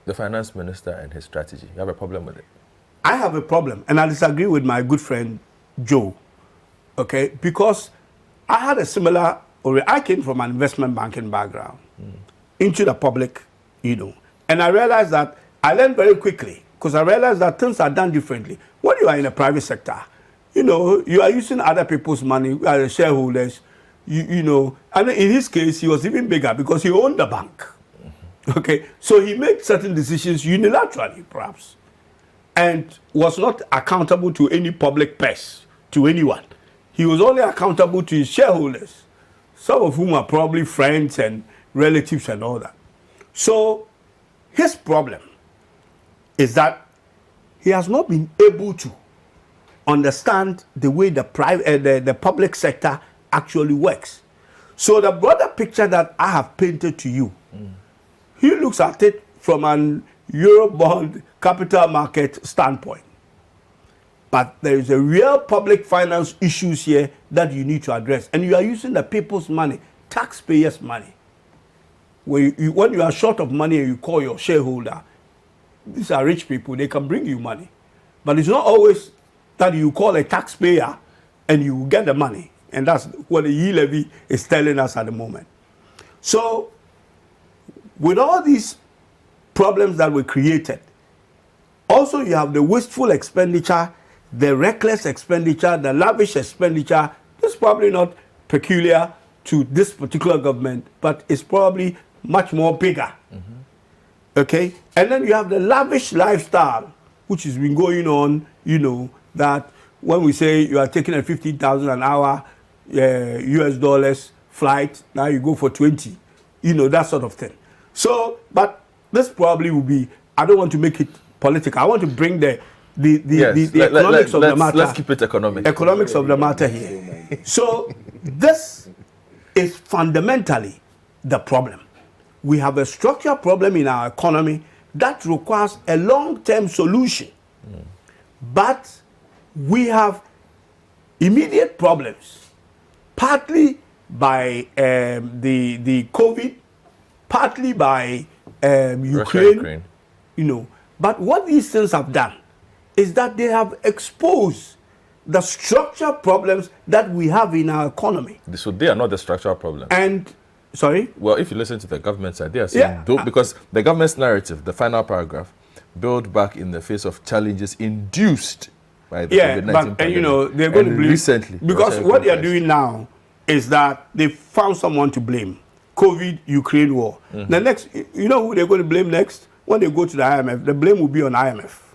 The finance minister and his strategy. You have a problem with it? I have a problem, and I disagree with my good friend Joe. Okay, because I had a similar. I came from an investment banking background into the public, and I realized that I learned very quickly because I realized that things are done differently. When you are in the private sector, you are using other people's money as shareholders. And in his case, he was even bigger because he owned the bank. Okay, so he made certain decisions unilaterally, perhaps, and was not accountable to any public purse, to anyone. He was only accountable to his shareholders, some of whom are probably friends and relatives and all that. So his problem is that he has not been able to understand the way the public sector actually works. So the broader picture that I have painted to you, he looks at it from an Eurobond capital market standpoint. But there is a real public finance issues here that you need to address. And you are using the people's money, taxpayers' money. When you are short of money and you call your shareholder, these are rich people, they can bring you money. But it's not always that you call a taxpayer and you get the money. And that's what the yield levy is telling us at the moment. So, with all these problems that were created, also you have the wasteful expenditure, the reckless expenditure, the lavish expenditure. This is probably not peculiar to this particular government, but it's probably much more bigger. Okay? And then you have the lavish lifestyle, which has been going on, that when we say you are taking a 15,000 an hour US dollars flight, now you go for 20, that sort of thing. So, but this probably will be, I don't want to make it political. I want to bring the economics of the matter. Let's keep it economic. Economics of the matter here. So, this is fundamentally the problem. We have a structural problem in our economy that requires a long-term solution. But we have immediate problems, partly by the COVID, partly by Ukraine. But what these things have done is that they have exposed the structural problems that we have in our economy. So they are not the structural problem. And, sorry? Well, if you listen to the government side, they are saying, because the government's narrative, the final paragraph, built back in the face of challenges induced by the COVID-19 pandemic. They're going to blame recently. Because what they are doing now is that they found someone to blame. COVID, Ukraine war. The next, who they're going to blame next? When they go to the IMF, the blame will be on IMF.